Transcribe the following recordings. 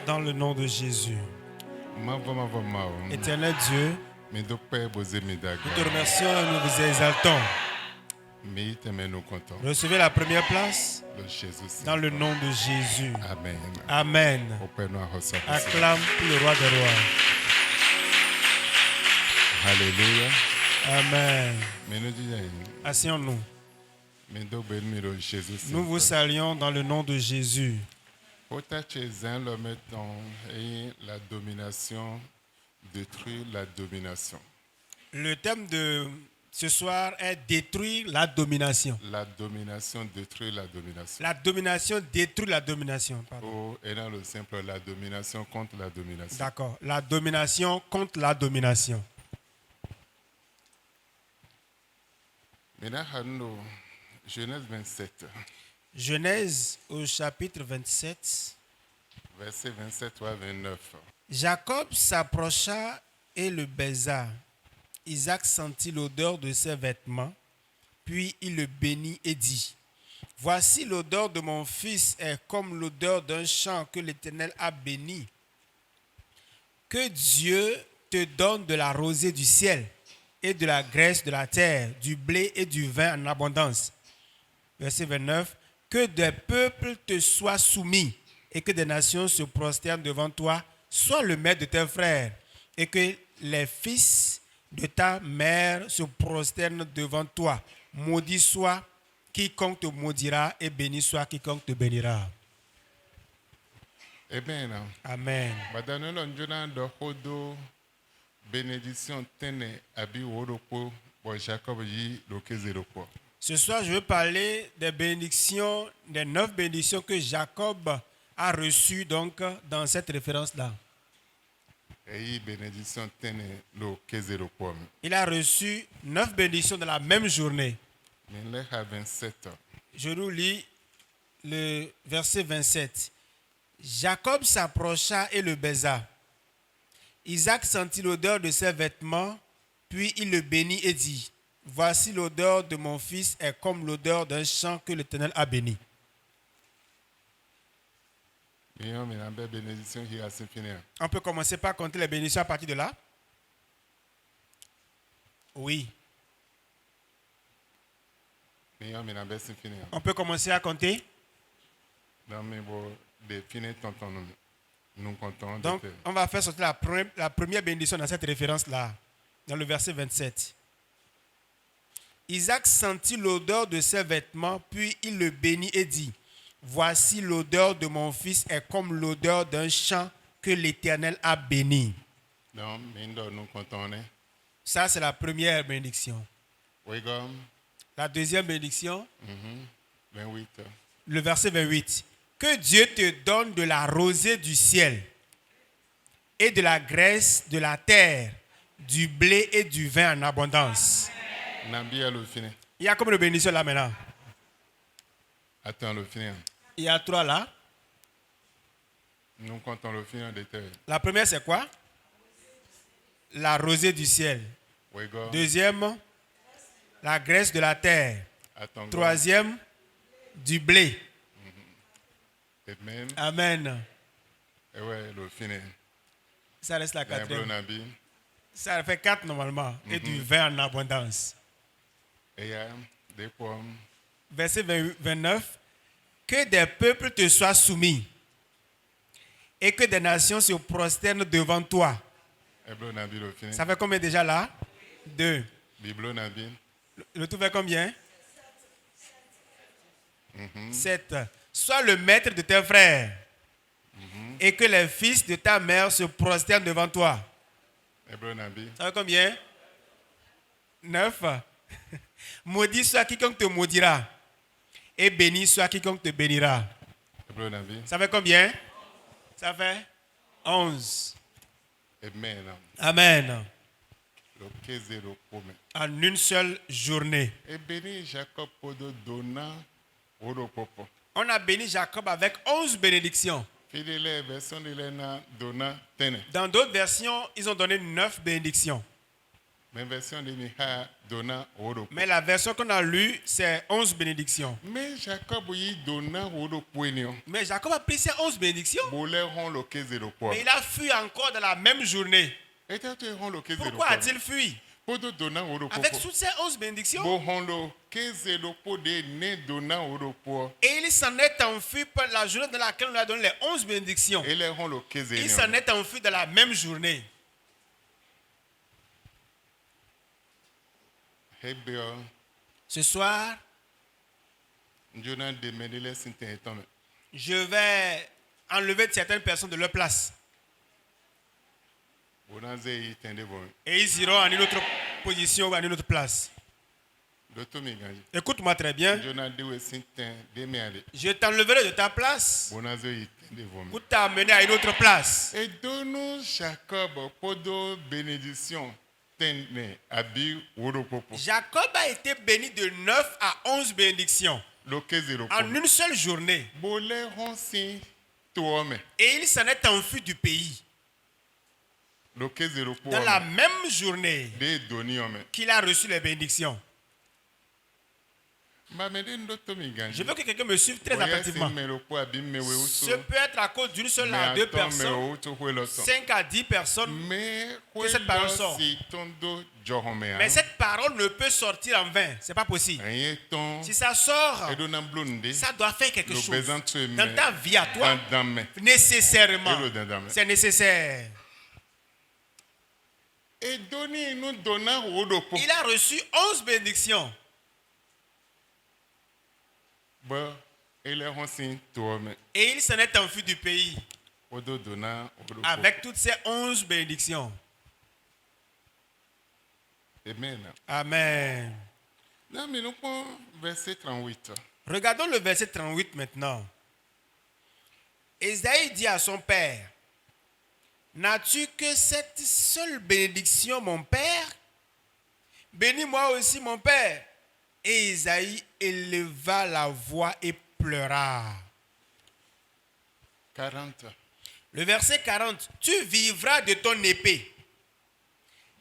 Dans le nom de Jésus. Éternel Dieu, nous te remercions et nous vous exaltons. Recevez la première place dans le nom de Jésus. Amen. Amen. Acclame pour le roi des rois. Alléluia. Amen. Asseyons-nous. Nous vous saluons dans le nom de Jésus. La domination détruire la domination. Le thème de ce soir est détruire la domination. La domination détruit la domination. La domination détruit la domination. Pardon. Et dans le simple, la domination contre la domination. D'accord. La domination contre la domination. Maintenant, Genèse 27. Genèse au chapitre 27. Verset 27 à 29. Jacob s'approcha et le baisa. Isaac sentit l'odeur de ses vêtements, puis il le bénit et dit: Voici l'odeur de mon fils est comme l'odeur d'un champ que l'Éternel a béni. Que Dieu te donne de la rosée du ciel et de la graisse de la terre, du blé et du vin en abondance. Verset 29. Que des peuples te soient soumis et que des nations se prosternent devant toi. Sois le maître de tes frères et que les fils de ta mère se prosternent devant toi. Maudit soit quiconque te maudira et béni soit quiconque te bénira. Amen. Amen. Bénédiction tene abi woroko bo Jacob yi lokezeroko. Ce soir, je veux parler des bénédictions, des 9 bénédictions que Jacob a reçues donc dans cette référence-là. Il a reçu 9 bénédictions dans la même journée. Je nous lis le verset 27. Jacob s'approcha et le baisa. Isaac sentit l'odeur de ses vêtements, puis il le bénit et dit: Voici l'odeur de mon fils est comme l'odeur d'un champ que l'Éternel a béni. On peut commencer par compter les bénédictions à partir de là? Oui. On peut commencer à compter? Donc, on va faire sortir la première bénédiction dans cette référence-là, dans le verset 27. Isaac sentit l'odeur de ses vêtements, puis il le bénit et dit: Voici l'odeur de mon fils est comme l'odeur d'un champ que l'Éternel a béni. Ça, c'est la première bénédiction. La deuxième bénédiction, le verset 28. Que Dieu te donne de la rosée du ciel et de la graisse de la terre, du blé et du vin en abondance. Il y a combien de bénédictions là maintenant? Attends, le finir. Il y a 3 là. Nous comptons le finir de terre. La première, c'est quoi? La rosée du ciel. Deuxième, la graisse de la terre. Troisième, du blé. Amen. Amen. Et ouais, le finir. Ça reste la quatrième. Ça fait 4 normalement. Et du vin en abondance. Verset 29. Que des peuples te soient soumis et que des nations se prosternent devant toi. Ça fait combien déjà là? 2. Le tout fait combien? 7. Sois le maître de tes frères et que les fils de ta mère se prosternent devant toi. Ça fait combien? 9. Maudit soit quiconque te maudira et béni soit quiconque te bénira. Ça fait combien? Ça fait 11. Amen. En une seule journée. On a béni Jacob avec 11 bénédictions. Dans d'autres versions, ils ont donné 9 bénédictions. Mais version de Miha donna Odopo. Mais la version qu'on a lue, c'est 11 bénédictions. Mais Jacob y donna Odopo. Mais Jacob a pris ces 11 bénédictions. Bolé ron lo kezeropo. Mais il a fui encore dans la même journée. Et tu ron lo kezeropo. Pourquoi a-t-il fui? Podo donna Odopo. Avec toutes ces 11 bénédictions. Bo ron lo kezeropo de ne donna Odopo. Et il s'en est enfui pour la journée dans laquelle on lui a donné les 11 bénédictions. Et les ron lo kezeropo. Il s'en est enfui dans la même journée. Hebeo. Ce soir, Jonah de Medele Sintetome. je vais enlever certaines personnes de leur place. Bonaze yi tende bon. Et ils iront en une autre position ou en une autre place. Dotomi ganji. Écoute-moi très bien. Jonah de we sinten de meale. Je t'enlèverai de ta place Bonaze yi tende bon. pour t'amener à une autre place. Et donne Jacob podo bénédiction tene abi Odopopo. Jacob a été béni de 9 à 11 bénédictions Lo kezeropo. en une seule journée. Bolé ron sin tuome. Et il s'en est enfui du pays Lo kezeropo. dans la même journée De doniome. qu'il a reçu les bénédictions. Ma mede ndotomi ganji. Je veux que quelqu'un me suive très attentivement. Ce peut être à cause d'une seule à deux personnes, 5 à 10 personnes. Mais que cette parole sort. Mais cette parole ne peut sortir en vain. Ce n'est pas possible. Si ça sort, ça doit faire quelque chose dans ta vie à toi. Nécessairement. C'est nécessaire. Et donner nous donnant Odopo. Il a reçu 11 bénédictions. Bon, il est ronsin tuome. Et il s'en est enfui du pays Odo donna Odopo. avec toutes ces 11 bénédictions. Amen. Amen. Non, mais nous prenons verset 38. Regardons le verset 38 maintenant. Ésaïe dit à son père, n'as-tu que cette seule bénédiction, mon père? Bénis-moi aussi, mon père. Et Ésaïe éleva la voix et pleura. 40. Le verset 40. Tu vivras de ton épée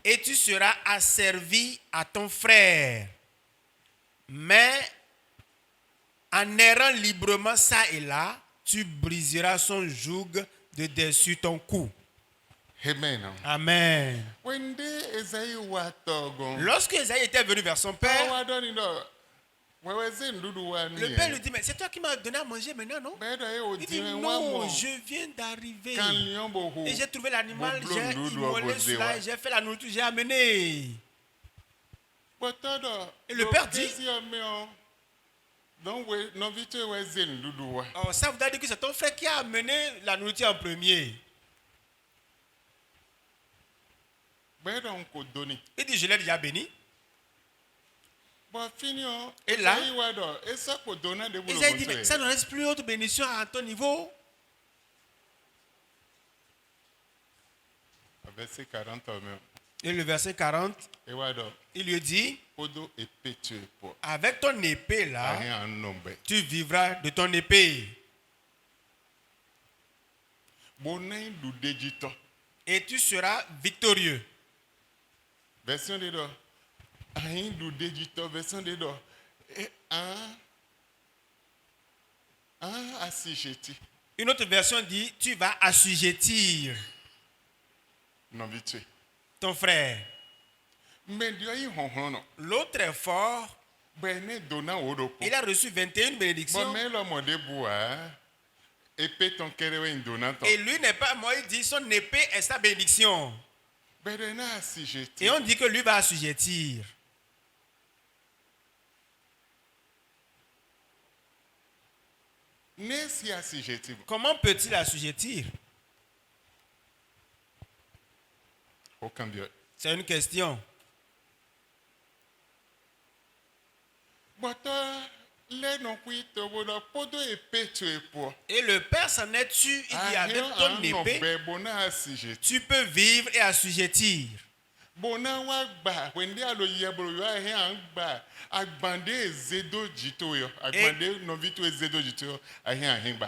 et tu seras asservi à ton frère. Mais en errant librement ça et là, tu briseras son joug de dessus ton cou. Amen. Amen. When they Esaïe watogon. Lorsque Ésaïe était venu vers son père, le père lui dit, mais c'est toi qui m'as donné à manger maintenant, non? Il dit, non, je viens d'arriver. Et j'ai trouvé l'animal, j'ai immolé cela, j'ai fait la nourriture, j'ai amené. Et le père dit, oh, ça voudrait dire que c'est ton frère qui a amené la nourriture en premier. Il dit, je l'ai déjà béni. Et là, Isaïe dit, mais ça ne reste plus autre bénédiction à ton niveau. Verset 40 même. Et le verset 40, il lui dit, avec ton épée là, tu vivras de ton épée. Et tu seras victorieux. Version de l'or. Version de l'or. Et un assujetti. Une autre version dit, tu vas assujettir ton frère. L'autre est fort. Il a reçu 21 bénédictions. Et lui n'est pas mort, il dit son épée est sa bénédiction. Et on dit que lui va assujettir. Comment peut-il assujettir? C'est une question. Et le père s'en est tu, il dit avec ton épée, tu peux vivre et assujettir.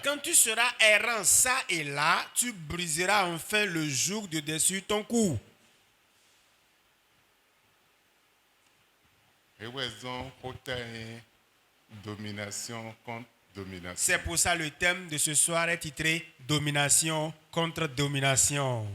Quand tu seras errant ça et là, tu briseras enfin le joug de dessus ton cou. Et ouais, ils ont une domination contre domination. C'est pour ça le thème de ce soir est titré Domination contre domination.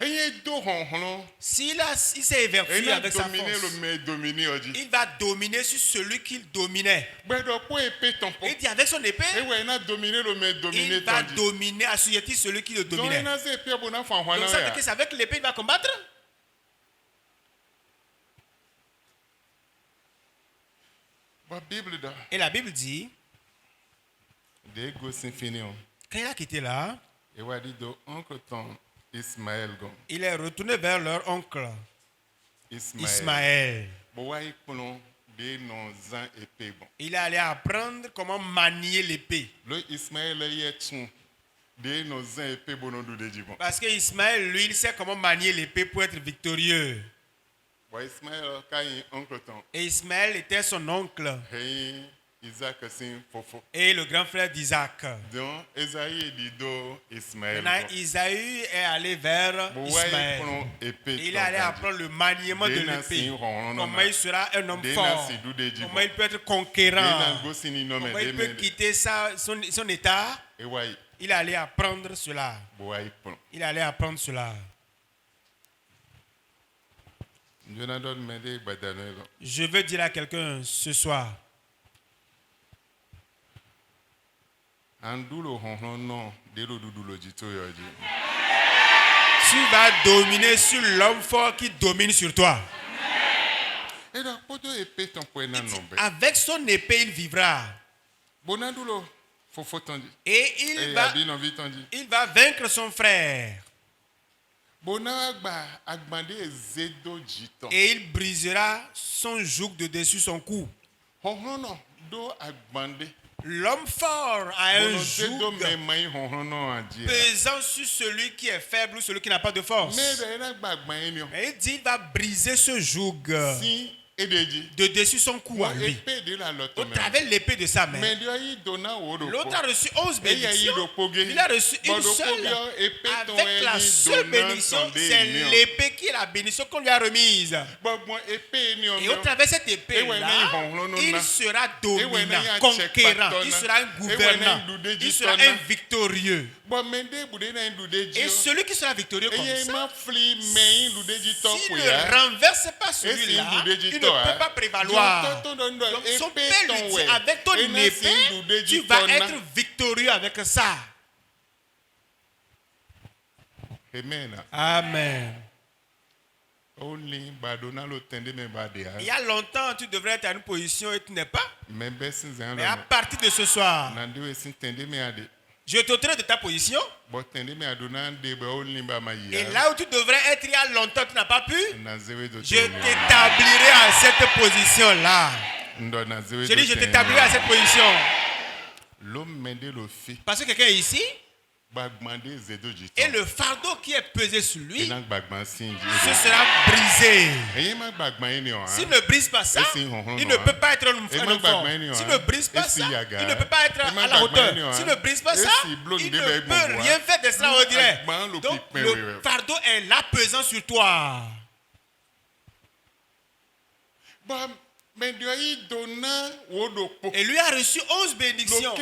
Et il y a deux ronds. Il s'est Et évertué il a avec sa dominé force. le mais dominé aujourd'hui. Il va dominer sur celui qu'il dominait. Ben donc pour épée ton pot. Il dit avec son épée, Et ouais, il a dominé le mais dominé il va ton dit. dominer, assujettir celui qui le Donc dominait. il a ces épées pour nous faire Donc ça veut dire que c'est avec l'épée qu'il va combattre. La Bible da. Et la Bible dit, Des gosses infinis. quand il a quitté là, Et ouais, dit donc oncle ton Ismaël gon. il est retourné vers leur oncle Ismaël. Bon ouais, il prend des noms épée bon. Il est allé apprendre comment manier l'épée. Le Ismaël il est tout. Des noms épée bon nous de bon. Parce que Ismaël, lui, il sait comment manier l'épée pour être victorieux. Bon Ismaël quand il oncle ton. Et Ismaël était son oncle Hey Isaac c'est fofo. et le grand frère d'Isaac. Donc Esaïe dit do Ismaël. Maintenant, Isaïe est allé vers Bon ouais, il Ismaël. prend épée. Il est allé apprendre le maniement de l'épée. Comment il sera un homme fort. Comment il peut être conquérant. Comment il peut quitter son état. Et ouais, Il est allé apprendre cela. bon ouais, il prend. Il est allé apprendre cela. Jonathan m'a dit badane. Je veux dire à quelqu'un ce soir. Andulo honhon non, delo dudulo jito yoji. Tu vas dominer sur l'homme fort qui domine sur toi. Et donc, pour toi, épée ton point nan nombe. Avec son épée, il vivra. Bonandulo, fofo tondi. Et Et il abi non vi tondi. va vaincre son frère. Bonagba agbande zedo jiton. Et il brisera son joug de dessus son cou. Honhon non, do agbande. L'homme fort a un Bono zedo joug me mai honhon non adi. pesant sur celui qui est faible ou celui qui n'a pas de force. Mais de agba agbande ni. Et il dit il va briser ce joug Si edeji. de dessus son cou à Wa lui. épée de la loto Au me. travers l'épée de sa main. Mais de yi dona wodo. L'autre a reçu 11 Et il y a eu bénédictions. le pogué. Il a reçu une Bono seule. pogué, épée ton Avec la eli seule donnant bénédiction, ton c'est dénion. l'épée qui est la bénédiction qu'on lui a remise. Bon, épée ni Et au travers de cette épée-là, il sera dominant, conquérant, il sera un gouvernant, il sera un victorieux. Et celui qui sera victorieux comme ça, s'il ne renverse pas celui-là, il ne peut pas prévaloir. Donc son père lui dit, avec ton épée, tu vas être victorieux avec ça. Amen. Amen. Only badona lo tende me badea. Il y a longtemps, tu devrais être à une position et tu n'es pas. Me besin zan Mais à lo. partir de ce soir, Nandi we sin tende me ade. je t'ôterai de ta position. Bo tende me adona de be only ba ma Et ya. là où tu devrais être il y a longtemps, tu n'as pas pu. Na zewe do Je tende. t'établirai à cette position-là. Ndo na zewe Je do dis, je tende. t'établirai à cette position. L'homme mende lo fi. Parce que quelqu'un est ici Ba gbande zedo jito. et le fardeau qui est pesé sur lui, Enan gbagban sinji. ce sera brisé. Eye ma gbagban ni o. S'il ne brise pas ça, il ne peut pas être un homme fort. S'il ne brise pas ça, il ne peut pas être à la hauteur. S'il ne brise pas ça, il ne peut rien faire d'extraordinaire. Donc le fardeau est là pesant sur toi. Ba me dio yi dona wodo po. Et lui a reçu 11 bénédictions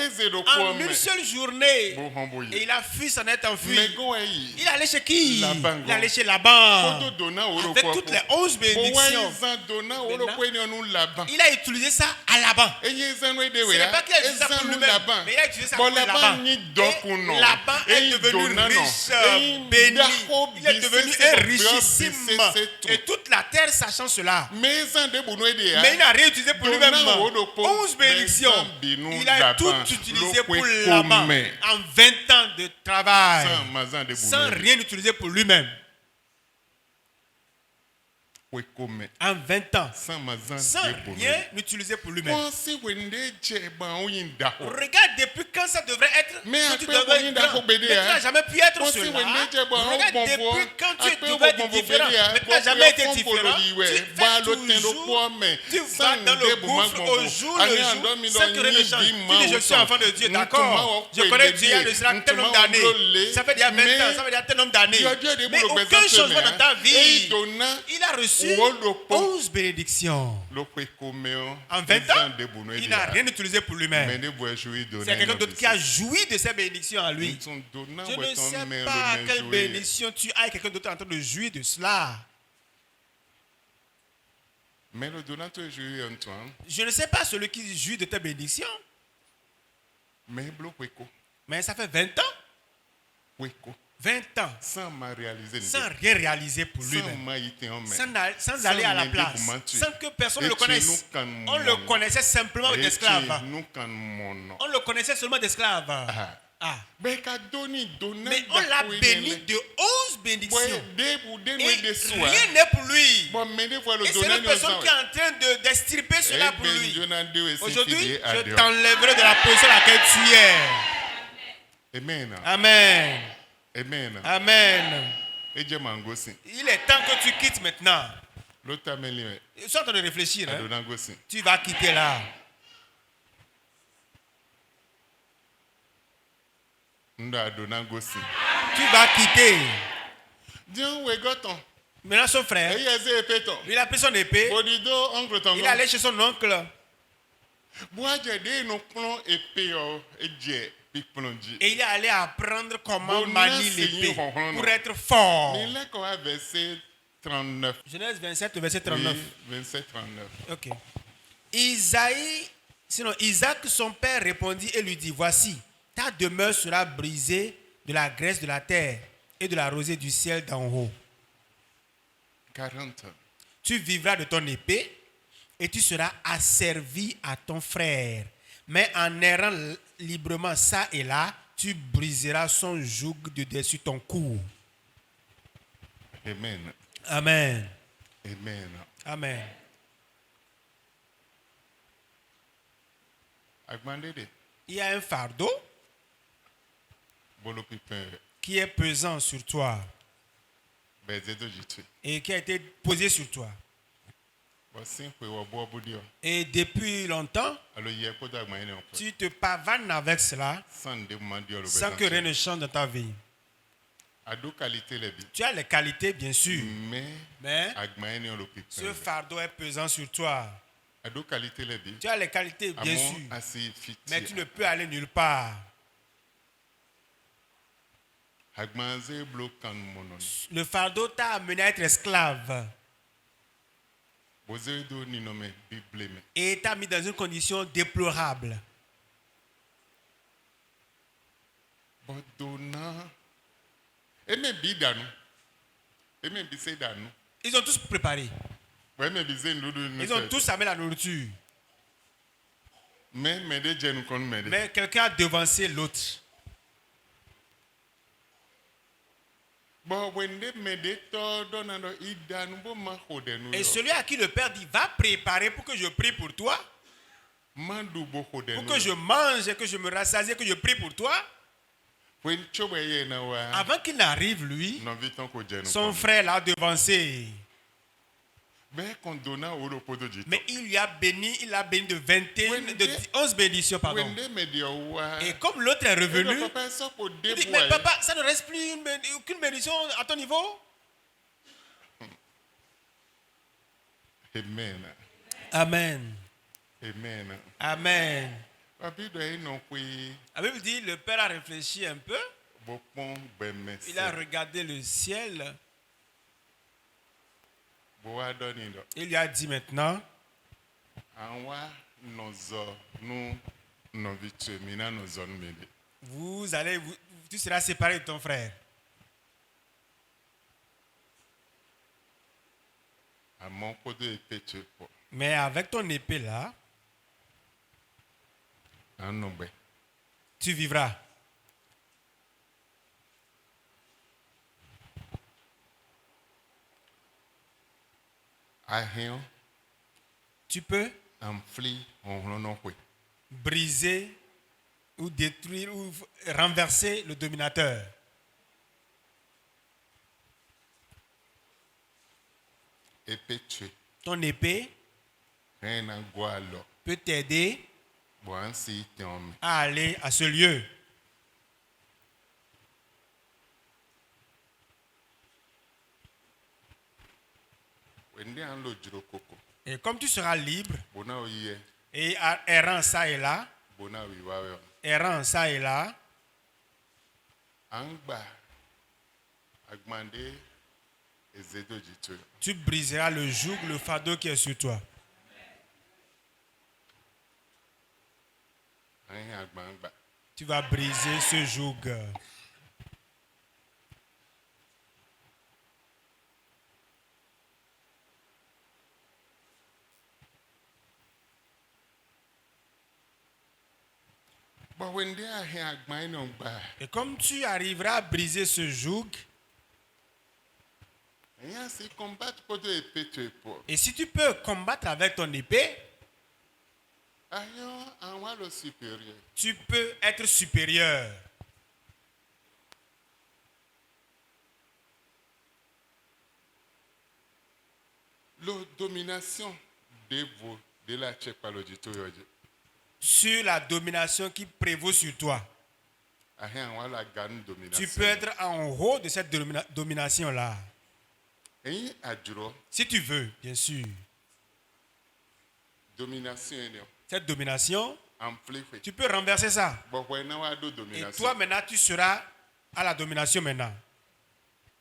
en une seule journée. Bo homboyi. Et il a fui, s'en est enfui. Me go yi. Il est allé chez qui? Laban. Il est allé chez Laban. Kodo dona wodo Avec po. toutes les 11 bénédictions. Il a utilisé ça à Laban. Ce n'est pas qu'il a utilisé ça pour lui-même, mais il a utilisé ça pour Laban. Et Laban est devenu riche, béni. Il est devenu un richissime. Et toute la terre sachant cela. Mais il n'a rien utilisé pour lui-même. 11 bénédictions. Il a tout utilisé pour Laban. En 20 ans de travail. Sans rien utiliser pour lui-même. En 20 ans. Sans rien utiliser pour lui-même. Regarde depuis quand ça devrait être. Que tu devrais être grand. Mais tu n'as jamais pu être cela. Regarde depuis quand tu devrais être différent. Mais tu n'as jamais été différent. Tu fais toujours. Tu vas dans le gouffre au jour le jour sans que rien ne change. Tu dis je suis enfant de Dieu, d'accord. Je connais Dieu il y a de cela tel nombre d'années. Ça fait déjà 20 ans, ça fait déjà tel nombre d'années. Mais aucun changement dans ta vie. Il a reçu reçu Wolopo. 11 bénédictions. En 20 ans, il n'a rien utilisé pour lui-même. C'est quelqu'un d'autre qui a joui de ces bénédictions à lui. Je ne sais pas à quelle bénédiction tu as et quelqu'un d'autre en train de jouir de cela. Mais le donateur est joué Antoine. Je ne sais pas celui qui jouit de tes bénédictions. Mais ça fait 20 ans. 20 ans. Sans Rien réaliser pour lui-même. Sans aller à la place. Sans que personne ne le connaisse. On le connaissait simplement d'esclave. On le connaissait seulement d'esclave. Mais on l'a béni de 11 bénédictions. Et rien n'est pour lui. Et c'est la personne qui est en train d'extirper cela pour lui. Aujourd'hui, je t'enlèverai de la position à laquelle tu es. Amen. Amen. Amen. Amen. Il est temps que tu quittes maintenant. Je suis en train de réfléchir. Hein? Tu vas quitter là. Tu vas quitter. Maintenant son frère, il a pris son épée. Il est allé chez son oncle. Et il est allé apprendre comment manier l'épée pour être fort. Genèse 27, verset 39. Oui, 27-39. Ok. Isaac, son père, répondit et lui dit, voici, ta demeure sera brisée de la graisse de la terre et de la rosée du ciel d'en haut. 40. Tu vivras de ton épée et tu seras asservi à ton frère. Mais en errant librement ça et là, tu briseras son joug de dessus ton cou. Amen. Amen. Amen. Amen. Il y a un fardeau qui est pesant sur toi et qui a été posé sur toi. Et depuis longtemps, tu te pavanes avec cela sans que rien ne change dans ta vie. Tu as les qualités, bien sûr, mais ce fardeau est pesant sur toi. Tu as les qualités, bien sûr, mais tu ne peux aller nulle part. Le fardeau t'a amené à être esclave et t'a mis dans une condition déplorable. Ils ont tous préparé. Ils ont tous amené la nourriture. Mais quelqu'un a devancé l'autre. Et celui à qui le Père dit, va préparer pour que je prie pour toi, pour que je mange et que je me rassasie et que je prie pour toi. Avant qu'il n'arrive, lui, son frère l'a devancé. Mais il lui a béni, de 11 bénédictions, pardon. Et comme l'autre est revenu, il dit, mais papa, ça ne reste plus aucune bénédiction à ton niveau? Amen. Amen. Amen. Amen. La Bible dit, le père a réfléchi un peu. Il a regardé le ciel. Il lui a dit maintenant, tu seras séparé de ton frère. Mais avec ton épée là, tu vivras. Tu peux briser ou détruire ou renverser le dominateur. Ton épée peut t'aider à aller à ce lieu. Wende an lo jiro koko. Et comme tu seras libre Bona oye. et errant ça et là, Bona wiwawe. errant ça et là, Angba. Agmande. Ezedo jito. tu briseras le joug, le fardeau qui est sur toi. Ayin agba. Tu vas briser ce joug. But wende ahin agba ino gba. Et comme tu arriveras à briser ce joug, Ayin si combattre poto épée tu épaule. et si tu peux combattre avec ton épée, Ayin anwa lo supérieur. tu peux être supérieur. La domination de la tchèque par le dito yoje. Sur la domination qui prévaut sur toi. Ahin anwa la gagne domination. Tu peux être en haut de cette domination-là. Ayin adjuro. Si tu veux, bien sûr. Domination ene. Cette domination, Amplifié. tu peux renverser ça. But when now I do Et domination. toi, maintenant, tu seras à la domination maintenant.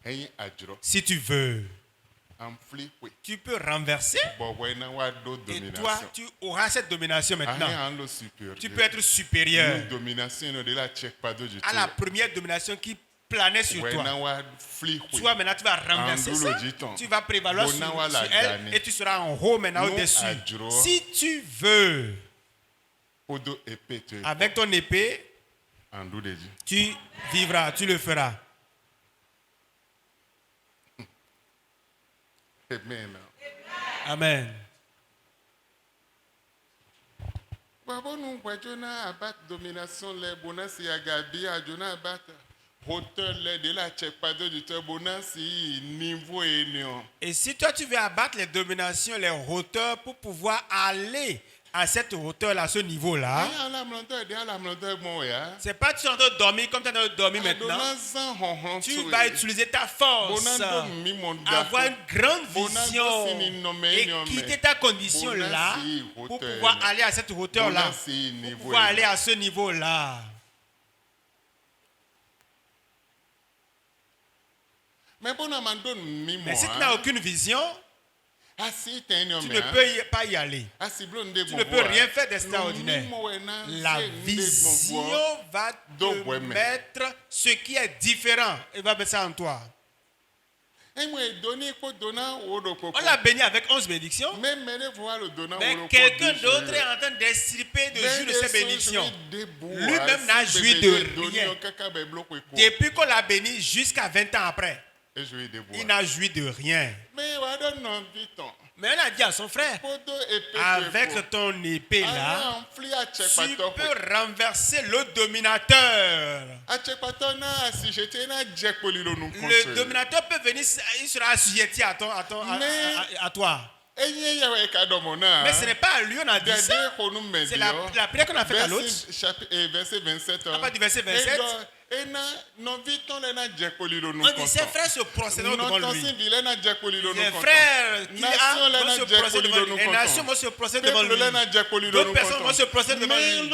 Ayin adjuro. Si tu veux, Amplifié. tu peux renverser. But when now I do Et domination. toi, tu auras cette domination maintenant. Ahin an lo supérieur. Tu peux être supérieur Une domination ene de la tchèque par le dito. à la première domination qui planait sur When toi. now I flee. Toi, maintenant, tu vas renverser Andulo ça. jiton. Tu vas prévaloir sur Bonawa la elle gagné. et tu seras en haut maintenant Nous au-dessus. adjuro. Si tu veux, Odo épée tu épaule. avec ton épée, Andou de ji. tu vivras, tu le feras. Amen. Amen. Babo nous voyons abattre domination les bonasi agabi ajona abattre hauteur les de la tchèque pas de du bonasi niveau enion. Et si toi tu veux abattre les dominations, les hauteurs pour pouvoir aller à cette hauteur-là, à ce niveau-là, À la montagne bon ya. c'est pas tu es en train de dormir comme tu es en train de dormir maintenant. Tu vas utiliser ta force, avoir une grande vision et quitter ta condition-là pour pouvoir aller à cette hauteur-là, pour pouvoir aller à ce niveau-là. Mais bon amando mi Mais si tu n'as aucune vision, asi tu tenyo ne peux pas y aller. Tu ne peux rien faire d'extraordinaire. La vision va te mettre ce qui est différent. Elle va mettre ça en toi. On l'a béni avec 11 bénédictions. Mais quelqu'un d'autre est en train d'extirper de jus de ces bénédictions. Lui-même n'a joui de rien. Depuis qu'on l'a béni jusqu'à 20 ans après, il n'a joui de rien. Mais on a dit à son frère, avec ton épée là, tu peux renverser le dominateur. Le dominateur peut venir, il sera assujetti à toi. Mais ce n'est pas à lui, on a dit ça. C'est la prière qu'on a faite à l'autre. À partir du verset 27. On dit ses frères se prosterneront devant lui. Les frères qu'il a vont se prosterner devant lui. Les nations vont se prosterner devant lui. D'autres personnes vont se prosterner devant lui.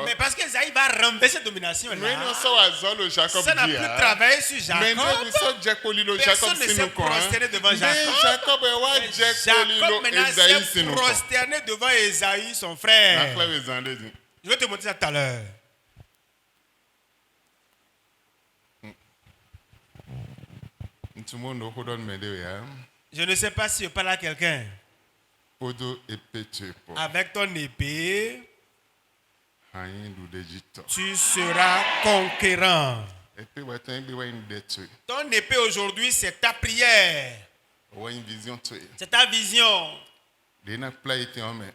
Mais parce qu'Esaïe va renverser cette domination-là, ça n'a plus travaillé sur Jacob. Personne ne s'est prosterné devant Jacob. Jacob maintenant s'est prosterné devant Esaïe, son frère. Je vais te montrer ça tout à l'heure. Je ne sais pas si je parle à quelqu'un. Avec ton épée, tu seras conquérant. Ton épée aujourd'hui, c'est ta prière. C'est ta vision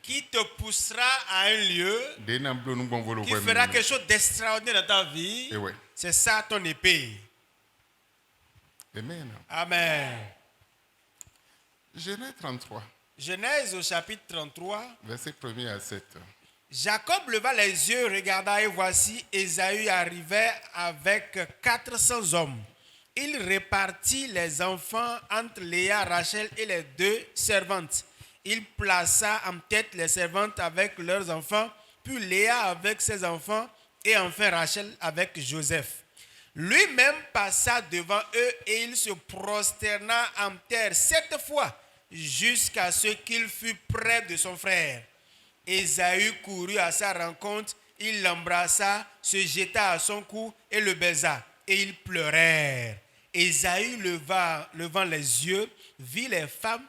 qui te poussera à un lieu, qui fera quelque chose d'extraordinaire dans ta vie. C'est ça ton épée. Amen. Amen. Genèse 33. Genèse au chapitre 33. Verset 1er à 7. Jacob leva les yeux, regarda et voici Ésaü arrivait avec 400 hommes. il répartit les enfants entre Léa, Rachel et les 2 servantes. Il plaça en tête les servantes avec leurs enfants, puis Léa avec ses enfants, et enfin Rachel avec Joseph. Lui-même passa devant eux et il se prosterna en terre 7 fois jusqu'à ce qu'il fût près de son frère. Ésaü courut à sa rencontre, il l'embrassa, se jeta à son cou et le baisa. Et ils pleurèrent. Ésaü levant les yeux, vit les femmes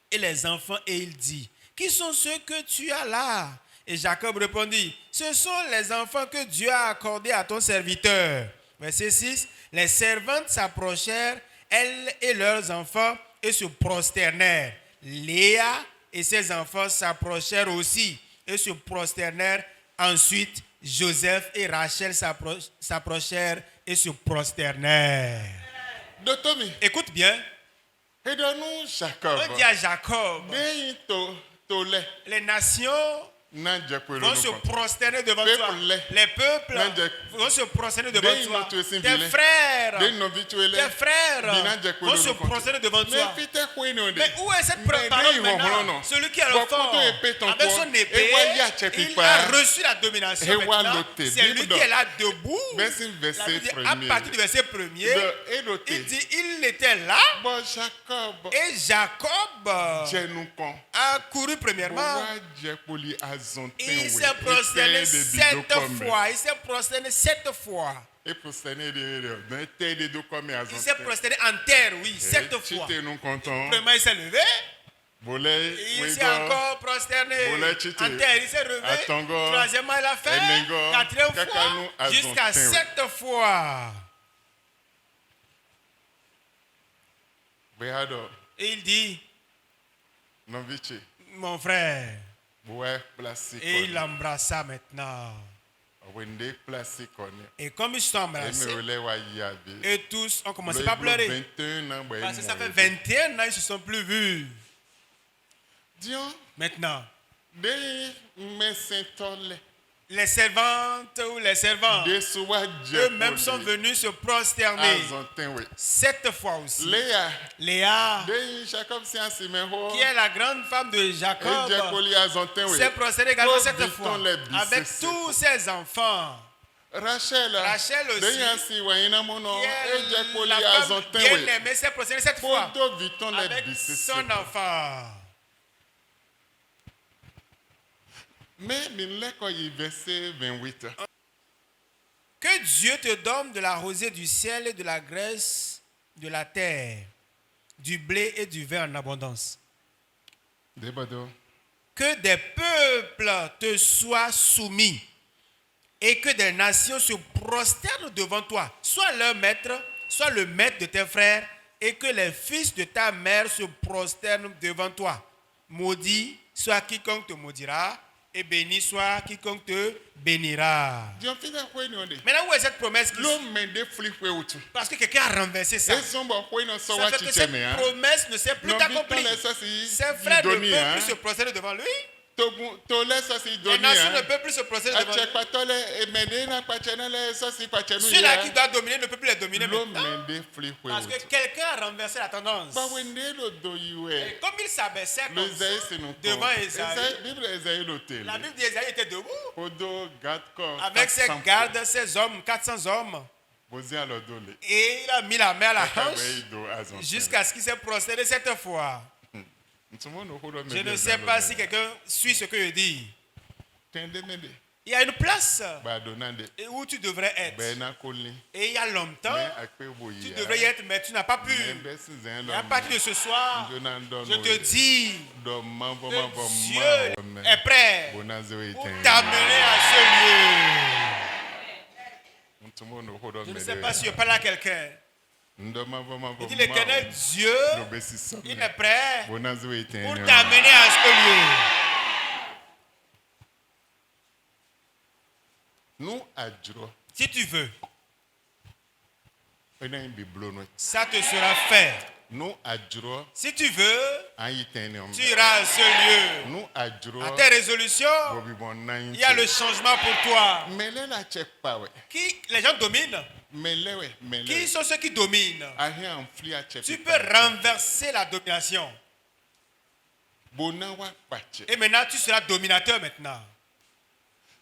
et les enfants et il dit, qui sont ceux que tu as là? Et Jacob répondit, ce sont les enfants que Dieu a accordés à ton serviteur. Verset 6, les servantes s'approchèrent, elles et leurs enfants, et se prosternèrent. Léa et ses enfants s'approchèrent aussi et se prosternèrent. Ensuite, Joseph et Rachel s'approchèrent et se prosternèrent. Dotomi. Écoute bien. Et nous, Jacob. On dit à Jacob, les nations vont se prosterner devant toi. Les peuples vont se prosterner devant toi. Tes frères vont se prosterner devant toi. Mais où est cette parole maintenant? Celui qui a le fort, avec son épée, il a reçu la domination maintenant. C'est lui qui est là debout. À partir du verset 1er, il dit, il était là. Et Jacob a couru premièrement. Il s'est prosterné 7 fois. Il s'est prosterné 7 fois. Il s'est prosterné en terre, oui, 7 fois. Premièrement, il s'est levé. Il s'est encore prosterné en terre. Il s'est levé. Troisièmement, il a fait. 4e fois. Jusqu'à 7 fois. Et il dit, mon frère. Et il l'embrassa maintenant. Et comme ils se sont embrassés, et tous ont commencé à pleurer. Parce que ça fait 21 ans, ils ne se sont plus vus. Maintenant, les servantes ou les servants, eux-mêmes sont venus se prosterner 7 fois aussi. Léa, qui est la grande femme de Jacob, s'est prosternée également 7 fois avec tous ses enfants. Rachel aussi, qui est la femme bien-aimée, s'est prosternée 7 fois avec son enfant. Mais verset 28. Que Dieu te donne de la rosée du ciel et de la graisse de la terre, du blé et du vin en abondance. Que des peuples te soient soumis et que des nations se prosternent devant toi, soit leur maître, soit le maître de tes frères, et que les fils de ta mère se prosternent devant toi. Maudit soit quiconque te maudira, et béni soit quiconque te bénira. Maintenant, où est cette promesse Parce que quelqu'un a renversé ça. Ça fait que cette promesse ne s'est plus accomplie. Ses frères ne peuvent plus se prosterner devant lui. Les nations ne peuvent plus se prosterner devant lui. Celui-là qui doit dominer ne peut plus les dominer maintenant. Parce que quelqu'un a renversé la tendance. Et comme il s'abaissait devant Ésaü, la Bible d'Ésaü était debout. Avec ses gardes, ses hommes, 400 hommes. Et il a mis la main à la hanche jusqu'à ce qu'il s'est prosterné 7 fois. Je ne sais pas si quelqu'un suit ce que je dis. Il y a une place où tu devrais être. Et il y a longtemps, tu devrais y être, mais tu n'as pas pu. Et à partir de ce soir, je te dis que Dieu est prêt pour t'amener à ce lieu. Je ne sais pas si je parle à quelqu'un. Il dit l'Éternel Dieu, il est prêt pour t'amener à ce lieu. Si tu veux, ça te sera fait. Si tu veux, tu iras à ce lieu. À tes résolutions, il y a le changement pour toi. Les gens dominent. Qui sont ceux qui dominent? Ahia enfli a chepi. Tu peux renverser la domination. Bonawa pache. Et maintenant, tu seras dominateur maintenant.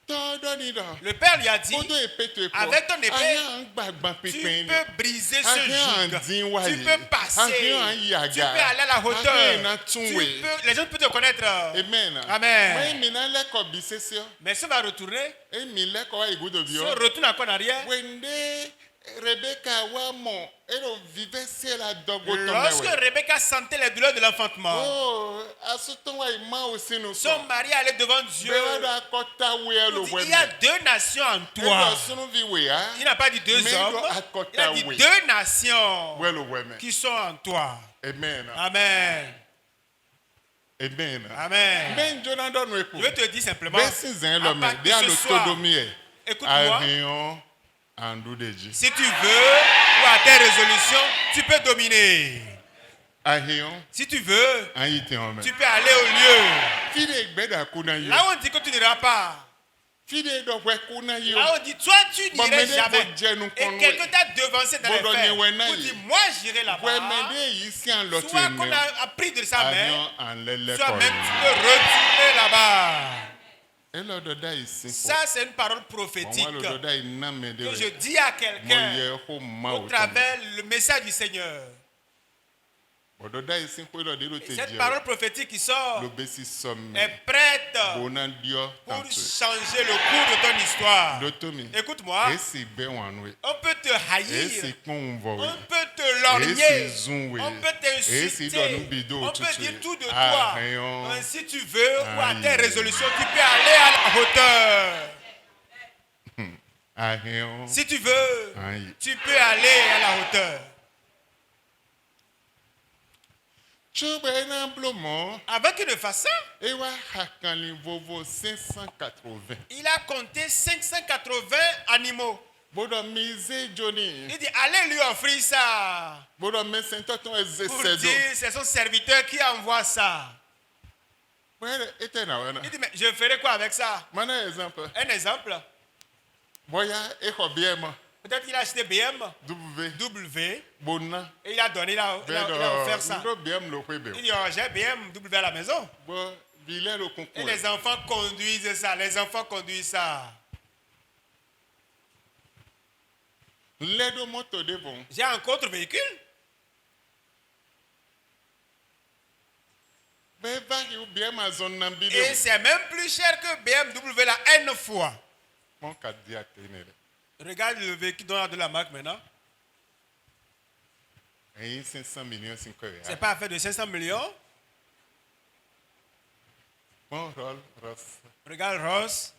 Todonido. Le père lui a dit, Odo epete ko. avec ton épée, Ahia angbagban tu pipin. peux briser ce Ahia joug. andinwa Tu yi. peux passer. Ahia Tu anyaga. peux aller à la hauteur. Ahia na Tu tunwe. peux, les gens peuvent te connaître. Amen. Amen. Moi mina leko bisesio. Mais si on va retourner, E mi leko wa igudo si bio. on retourne encore en arrière, Wende Rebecca wa mo ero vive se la dogo lorsque tomewe. Rebecca sentait les douleurs de l'enfantement, Oh, asuton wa ima osinu so. son mari allait devant Dieu. Bewado akota we Il lo dit, we. il y a deux nations en toi. Ero sunu vi we ha. Il n'a pas dit deux Mais hommes, il il a dit oui. deux nations We lo we me. qui sont en toi. Amen. Amen. Amen. Amen. Ben Jonah don we Je vais te dire simplement, Besi zen à lo me. partir De de alo ce soir, todomi e. écoute-moi, Ahion andu deji. si tu veux ou à tes résolutions, tu peux dominer. Ahion Si tu veux, anyi te on me. tu peux aller au lieu. Fide gbeda kuna yo. Là où on dit que tu n'iras pas, Fide do we kuna yo. là où on dit toi tu Bon, n'irais mais jamais. faut dire nous Et qu'on quelqu'un ouais. t'a devancé dans les Bon, faits. donc, ouais, non, Pour dire moi j'irai We là-bas. mende ici en lotu Soit qu'on eme. a appris de sa mère, Ahion an lele soit kol. même tu peux retourner là-bas. Elo doda ici. Ça c'est une parole prophétique Moi lo doda ina me de. que je dis à Mo quelqu'un ye ho ma au o. travers le message du Seigneur. Mo doda ici ko lo de lo te Cette je. parole prophétique qui sort Lo besi som. est prête Bonan dio pour tantu. changer le cours de ton histoire. Dotomi. Écoute-moi, Esi be wanwe. on peut te haïr, Esi kon vo. on peut te lorgner, Esi zunwe. on peut Esi t'insulter, donu bido on peut tutu. dire tout de Ah, toi. rayon. Mais si tu veux ou à tes Aïe. résolutions, tu peux aller à la hauteur. Ahion. Si tu veux, Aïe. tu peux aller à la hauteur. Chobe na blomo. Avant qu'il ne fasse ça, Ewa hakanli vovo 580. il a compté 580 animaux. Bodo mise Johnny. Il dit, allez lui offrir ça. Bodo me sento ton Pour ezesedo. dire, c'est son serviteur qui envoie ça. Wele etena wana. Il dit, mais je ferai quoi avec ça? Mana exemple. Un exemple. Boya eko biema. Peut-être qu'il a acheté BM, W. W, Bona. et il a donné, il a offert ça. Ndo biam lo kwebe. Il dit, oh, j'ai BMW à la maison. Bo bile lo Et concours. les enfants conduisent ça. Les enfants conduisent ça. Ledo moto de bon. J'ai un contre-véhicule. Beva yu biema zon nan bide. Et c'est même plus cher que BMW la N fois. Mon Cadillac tenere. Regarde le véhicule dont on a de la marque maintenant. Et 500 millions 5 C'est euros. pas affaire de 500 millions. Mon Rolls Royce. Regarde Ross.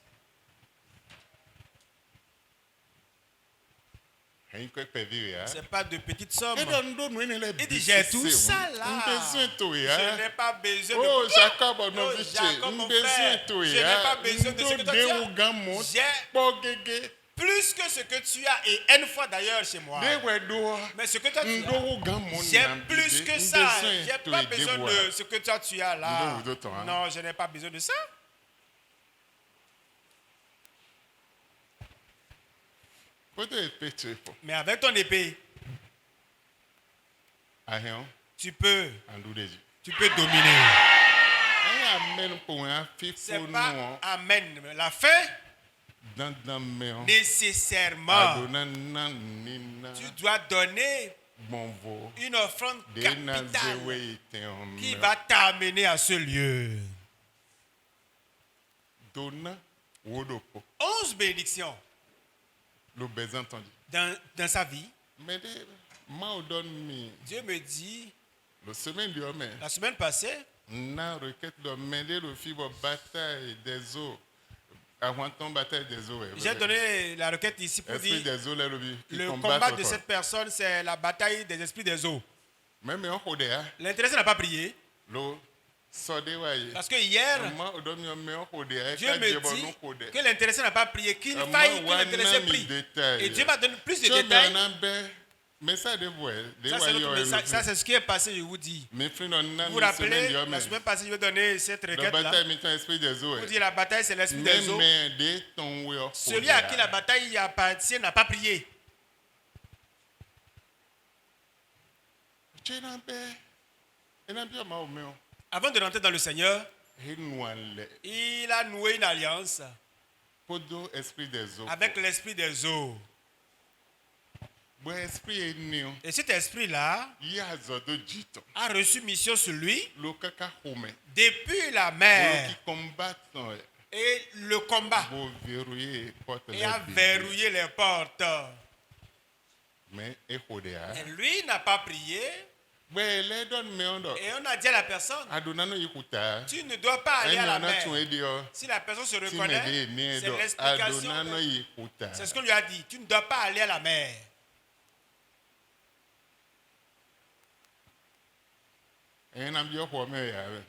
Hein ko pe vive ya. C'est pas de petites sommes. Et donc ndo nous ne le. Il dit, j'ai tout ça là. On besoin to Je ya. n'ai pas besoin Oh de... Jacob Oh, no biche. Jacob, On mon besoin frère, to je ya. n'ai pas besoin de ce que toi tu as. Ndo de gamo. J'ai Po gege. plus que ce que tu as et N fois d'ailleurs chez moi. De wedo. Mais ce que toi tu as, Ndo gamo j'ai plus que ça. J'ai pas besoin de ce que toi tu as là. Ndo d'autres, hein. Non, je n'ai pas besoin de ça. Kote peche po. Mais avec ton épée, Ahion tu peux andu deji. dominer. Ay amen po un C'est fifo pas no. amen. La fin, Dan meon. nécessairement, Adona nan nina. tu dois donner Bonvo. une offrande De na capitale zewe ite on. qui va t'amener à ce lieu. Dona wodopo. 11 bénédictions Le besoin entendu. dans sa vie. Mais de ma donne mi. Dieu me dit, Le semaine du homme. la semaine passée, Na requête de mêler le fibre bataille des eaux. Avant ton bataille des eaux. j'ai donné la requête ici pour Esprit dire des eaux là qui le combat combat de cette personne, c'est la bataille des esprits des eaux. Même en Hodea. L'intéressé n'a pas prié Le sode waye. parce que hier, Ma odom yo me en Hodea. Dieu me dit Hodea. que l'intéressé n'a pas prié, qu'il faille que l'intéressé prie. Et Dieu m'a donné plus de détails. Mais ça de voir. Ça, c'est notre message. Ça, c'est ce qui est passé, je vous dis. Mais frère on a Vous vous rappelez, la semaine passée, je vais donner cette la requête-là. bataille met esprit des eaux. Vous dites la bataille, c'est l'esprit des eaux. Mais de ton Celui à qui la bataille appartient n'a pas prié. Avant de rentrer dans le Seigneur, Henouale. il a noué une alliance Podo esprit des eaux. avec l'esprit des eaux. Bon esprit est né. Et cet esprit-là Il y a zodo jito. a reçu mission sur lui Le kaka home. depuis la Qui mer combattent. et le combat Pour verrouiller porte et a verrouillé les portes. Mais échodéa. Et lui n'a pas prié Ouais, les donne mais on et on a dit à la personne, Adonano yikuta. tu ne dois pas aller à la mer. mer. Si la personne se Si reconnaît, me c'est l'explication. Adonano yikuta. C'est ce qu'on lui a dit. Tu ne dois pas aller à la mer.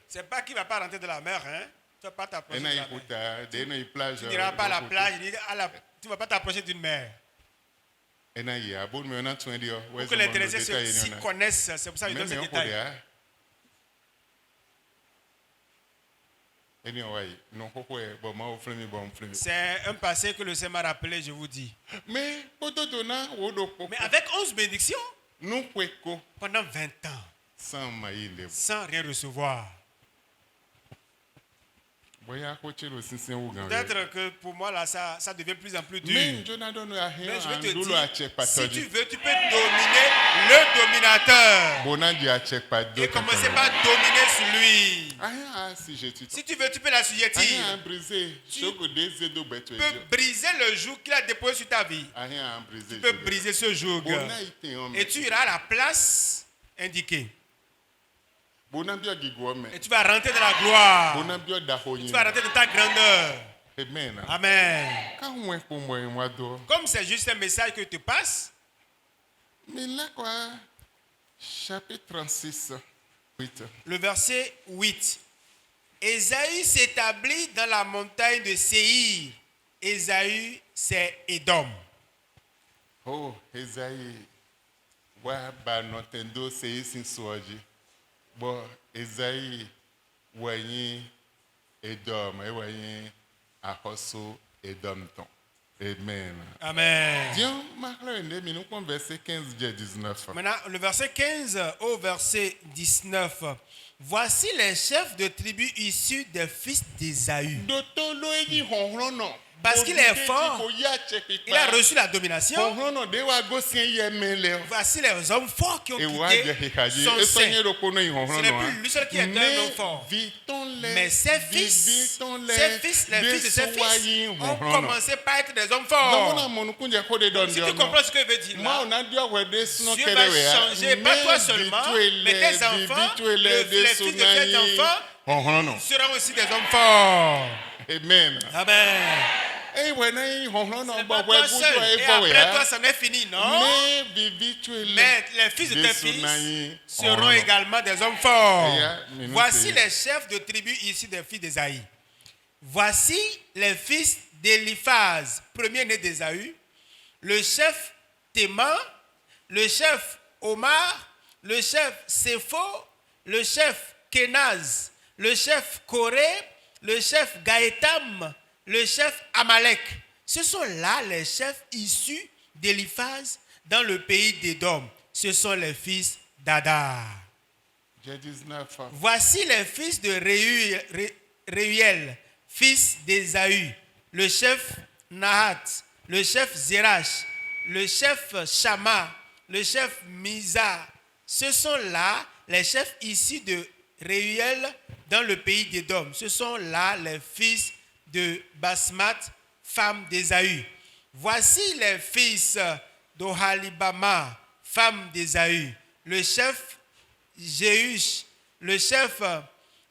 C'est pas qu'il ne va pas rentrer dans la mer. Hein? Tu ne vas pas t'approcher de la mer. Tu n'iras pas à la plage. Tu ne vas pas t'approcher d'une mer. Pour que les intéressés s'y connaissent, c'est pour ça qu'ils donnent ces détails. C'est un passé que le Seigneur m'a rappelé, je vous dis. Mais avec 11 bénédictions, pendant 20 ans, sans rien recevoir. Peut-être que pour moi, là, ça devient de plus en plus dur. Mais je vais te dire, si tu veux, tu peux dominer le dominateur. Et commencer par dominer sur lui. Si tu veux, tu peux l'assujettir. Tu peux briser le joug qu'il a déposé sur ta vie. Tu peux briser ce joug. Et tu iras à la place indiquée. Et tu vas rentrer dans la gloire. Tu vas rentrer dans ta grandeur. Amen. Comme c'est juste un message que tu passes. Chapitre 36, 8. Le verset 8. Ésaü s'établit dans la montagne de Séhir. Ésaü, c'est Édom. Oh, Ésaü. Wa ba notendo Séhir sin soji. Bon, Ésaü, voyez Édom, et voyez Ahoso Édom ton. Amen. Amen. Verset 15, 19. Maintenant, le verset 15 au verset 19. Voici les chefs de tribus issus des fils d'Ésaü. Parce qu'il est fort, il a reçu la domination. Voici les hommes forts qui ont quitté son sein. Ce n'est plus lui seul qui est un homme fort. Mais ses fils, les fils de ses fils, ont commencé par être des hommes forts. Si tu comprends ce que veut dire là, Dieu va changer, pas toi seulement, mais tes enfants, les fils de tes enfants seront aussi des hommes forts. Amen. Amen. Et pas toi seul. Et après toi, ça n'est fini, non? Mais les fils de tes fils seront également des hommes forts. Voici les chefs de tribus ici des fils d'Ésaü. Voici les fils d'Éliphaz, premier-né d'Ésaü, le chef Théman, le chef Omar, le chef Sépho, le chef Kenaz, le chef Coré, le chef Gaétam, le chef Amalek. Ce sont là les chefs issus d'Éliphaz dans le pays d'Édom. Ce sont les fils d'Adar. Voici les fils de Réuel, fils d'Ésaü, le chef Nahat, le chef Zérach, le chef Shama, le chef Misa. Ce sont là les chefs issus de Réuel dans le pays d'Édom. Ce sont là les fils de Basmat, femme d'Ésaü. Voici les fils d'Ohalibama, femme d'Ésaü, le chef Jéhush, le chef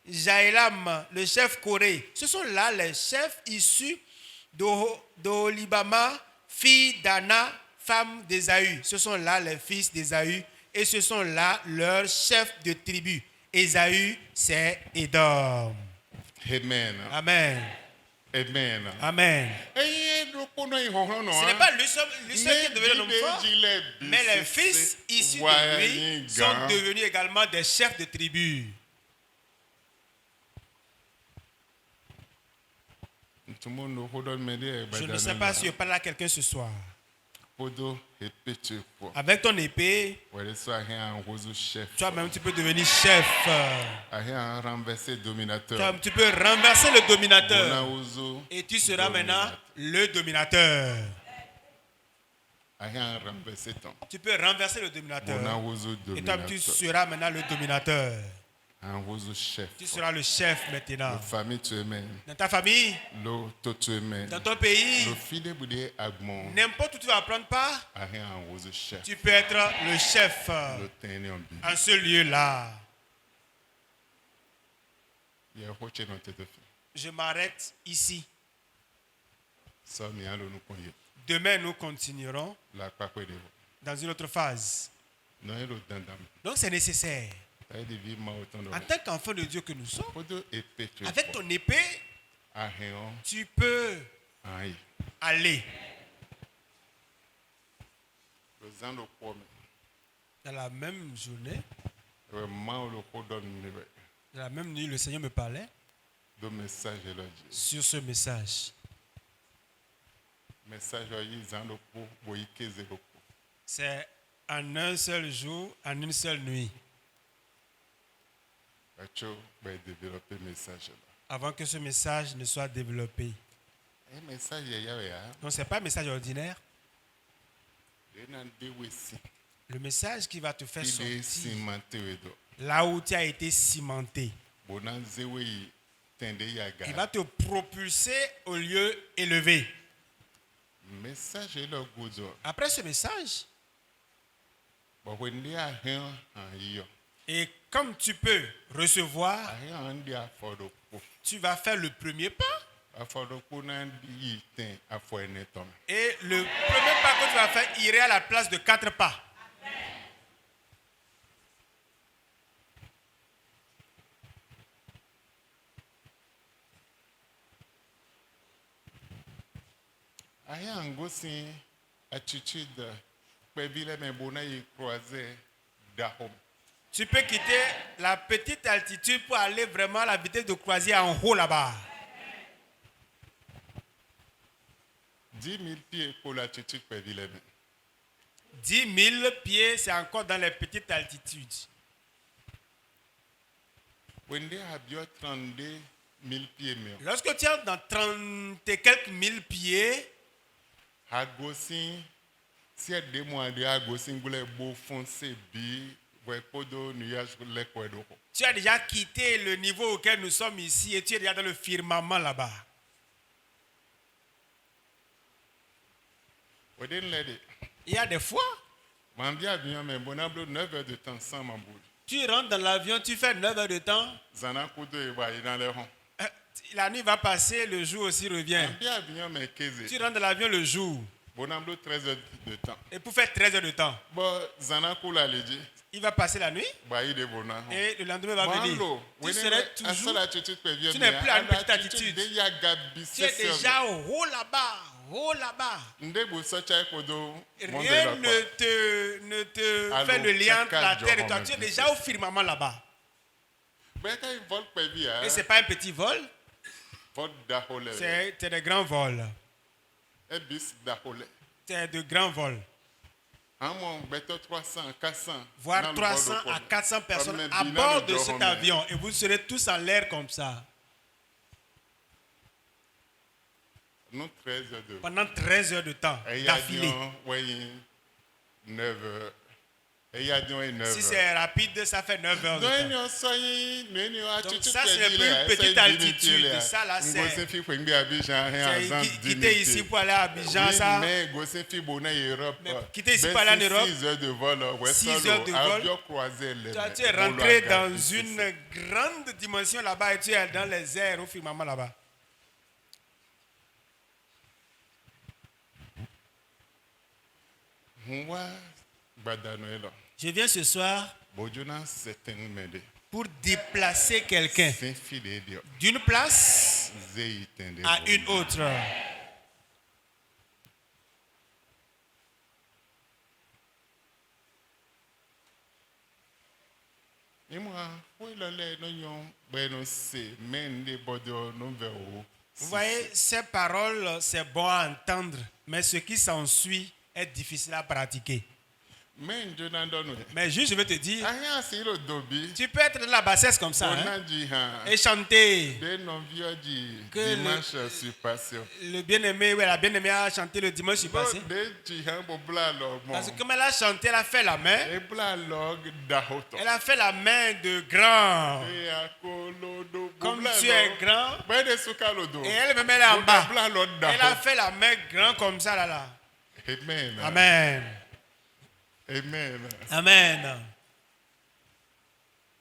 Jaélam, le chef Coré. Ce sont là les chefs issus d'Oholibama, fille d'Anna, femme d'Ésaü. Ce sont là les fils d'Ésaü et ce sont là leurs chefs de tribu. Ésaü, c'est Édom. Amen. Amen. Amen. Amen. Ce n'est pas lui seul qui est devenu l'homme fort, mais les fils issus de lui sont devenus également des chefs de tribu. Je ne sais pas si je parle à quelqu'un ce soir. Podo épée tu quoi. Avec ton épée, Ouais, soit un roseau chef. toi-même tu peux devenir chef. Un renversé dominateur. Toi-même, tu peux renverser le dominateur. Bonaozo. Et tu seras maintenant dominateur. le dominateur. Un renversé ton. Tu peux renverser le dominateur. Bonaozo Et toi, tu dominateur. seras maintenant le dominateur. Un roseau chef. Tu seras le chef maintenant. La famille tu aimes. Dans ta famille, L'auto tu aimes. dans ton pays, Le filet boudé agmon. n'importe où tu vas prendre part, Un roseau chef. tu peux être le chef Le tenir en bible. en ce lieu-là. Il y a un dans tête de fille. Je m'arrête ici. Ça, mais allons nous connaître. Demain, nous continuerons La quoi de vous. dans une autre phase. Non, il y a d'autres Donc, c'est nécessaire. dans des vies mortes autant de En tant qu'enfant de Dieu que nous sommes, Podo épée tu avec ton épée, Ahéon. tu peux Aïe. aller. Le zan de quoi Dans la même journée, vraiment le coup donne dans la même nuit, le Seigneur me parlait de message et le dit. sur ce message. Message yi zan de coup boyike zéro. C'est en un seul jour, en une seule nuit, Acho ben développer message là. avant que ce message ne soit développé. Un message ya ya. Donc, ce n'est pas un message ordinaire. Et nan de wesi. Le message qui va te faire Il est sortir cimenté wedo. là où tu as été cimenté. Bonan zewe tende ya Il ga. va te propulser au lieu élevé. Message est le gozo. Après ce message, Bon wende ahéon an yo. et comme tu peux recevoir, Ahéon an dia fodo ko. tu vas faire le premier pas. Afodo ko nan yi ten afo eneton. Et le premier pas que tu vas faire irait à la place de 4 pas. Aïe, un gossin attitude, pevile mais bona y croisé d'ahom. Tu peux quitter la petite altitude pour aller vraiment à la vitesse de croisière en haut là-bas. 10 000 pieds pour l'attitude pevile. 10 000 pieds, c'est encore dans les petites altitudes. Wende a bio 32 000 pieds mais. Lorsque tu entres dans 30 et quelques mille pieds, A gossin, si a 2 mois de a gossin goulé beau foncé bi, ouais podo nuage les kwedo. tu as déjà quitté le niveau auquel nous sommes ici et tu es déjà dans le firmament là-bas. Wede l'aider. Il y a des fois, M'ambia avion mais bonablo 9 heures de temps sans m'amboule. tu rentres dans l'avion, tu fais 9 heures de temps, Zana kudo e ba dans les ronds. la nuit va passer, le jour aussi revient. M'ambia avion mais 15. Tu rentres dans l'avion le jour Bonablo 13 heures de temps. et pour faire 13 heures de temps, Bon, Zana kula leji. il va passer la nuit Bah, il est bon. et le lendemain va venir. Tu serais toujours, tu n'es plus à une petite attitude. Tu es déjà haut là-bas, haut là-bas. Rien ne te fait le lien entre la terre et toi. Tu es déjà au firmament là-bas. Et ce n'est pas un petit vol, c'est des grands vols. C'est de grands vols. Voire 300 à 400 personnes à bord de cet avion. Et vous serez tous en l'air comme ça. Pendant 13 heures de temps d'affilée. Si c'est rapide, ça fait 9 heures de temps. Donc ça, ce n'est plus une petite altitude. Ça, là, c'est quitter ici pour aller à Abidjan. Ça, mais quitter ici pour aller en Europe, 6 heures de vol. Toi, tu es rentré dans une grande dimension là-bas et tu es dans les airs au firmament là-bas. Je viens ce soir pour déplacer quelqu'un d'une place à une autre. Vous voyez, ces paroles, c'est bon à entendre, mais ce qui s'ensuit est difficile à pratiquer. Mais Jonathan, Mais juste, je veux te dire, rien c'est le dobi. tu peux être dans la bassesse comme ça, On hein, a dit, et chanter. des non-vieux dit Que dimanche sur passé. Le bien-aimé, oui, la bien-aimée a chanté le dimanche passé. Des gens pour blalo. Parce que comme elle a chanté, elle a fait la main. Et blalo d'ahoto. Elle a fait la main de grand. Et à colodo. Comme tu es grand. Ben de sukalodo. Et elle-même, elle est en bas. Blalo Elle a fait la main grand comme ça, là, là. Amen. Amen. Amen. Amen.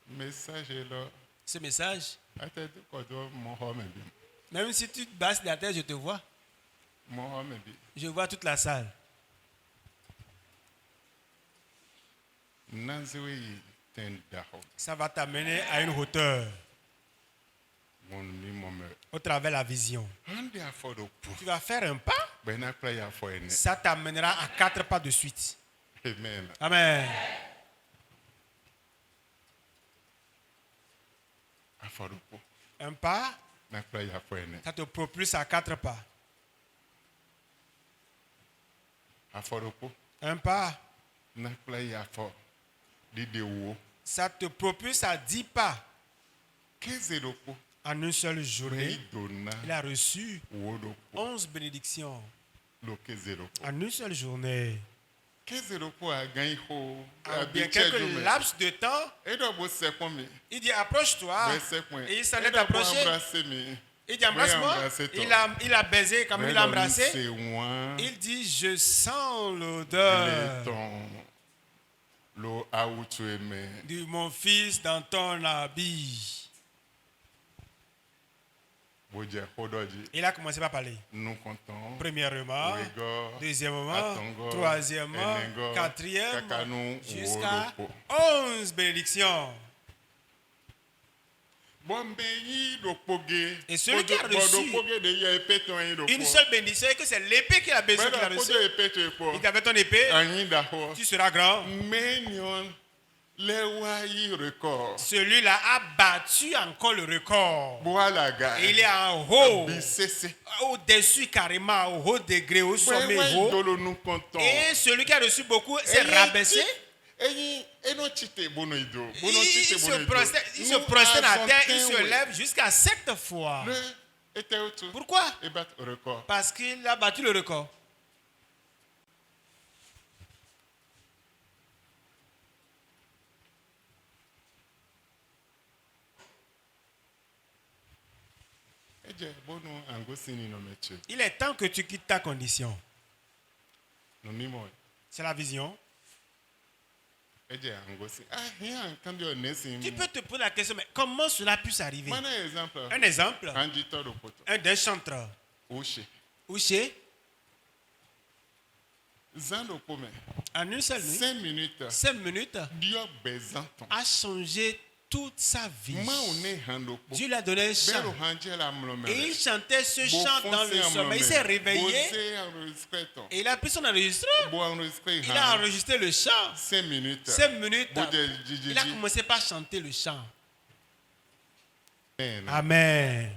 Message est là. Ce message, Attends, quoi doit mon homme bien. même si tu te baisses la tête, je te vois. Mon homme bien. Je vois toute la salle. Nanzui ten daho. Ça va t'amener à une hauteur Mon mi mon me. au travers de la vision. Ande a fodo pou. Tu vas faire un pas, Ben a play a fo ene. ça t'amènera à 4 pas de suite. Amen. Amen. A fodo pou. Un pas, Na play a fo ene. ça te propulse à 4 pas. A fodo pou. Un pas, Na play a fo. Di de wo. ça te propulse à 10 pas. 15 do pou. En une seule journée, Rei dona. il a reçu Wo do pou. 11 bénédictions. Lo 15 do pou. En une seule journée. 15 do pou a gan ho. En bien quelques laps de temps, E do bo se kon mi. il dit approche-toi. Ben se kon. Et il s'en E est do pou approché. embrasser mi. Il dit embrasse-moi. embrasser toi. Il a baisé comme il a embrassé. C'est moi. Il dit je sens Le l'odeur ton. Lo a où tu aimais. de mon fils dans ton habit. Bodje Hodoji. Il a commencé par parler. Nous comptons. Premièrement, Ouigo, deuxièmement, Atongo, troisièmement, Enengo, quatrième, Kakanu, jusqu'à Wolopo. 11 bénédictions. Et celui qui a reçu une seule bénédiction et que c'est l'épée qu'il a besoin qu'il a reçu. Il t'avait ton épée, tu seras grand. Celui-là a battu encore le record. Et il est en haut, au-dessus carrément, au haut degré, au sommet haut. Et celui qui a reçu beaucoup s'est rabaissé. Il se prosterne à terre, il se lève jusqu'à 7 fois. Pourquoi? Parce qu'il a battu le record. Il est temps que tu quittes ta condition. C'est la vision. Tu peux te poser la question, mais comment cela puisse arriver? Un exemple, un des chantres. Ouché, en une seule nuit, 5 minutes, a changé toute sa vie. Dieu lui a donné un chant. Et il chantait ce chant dans le sommeil. Il s'est réveillé et il a pris son enregistreur. Il a enregistré le chant. 5 minutes. Il a commencé par chanter le chant. Amen.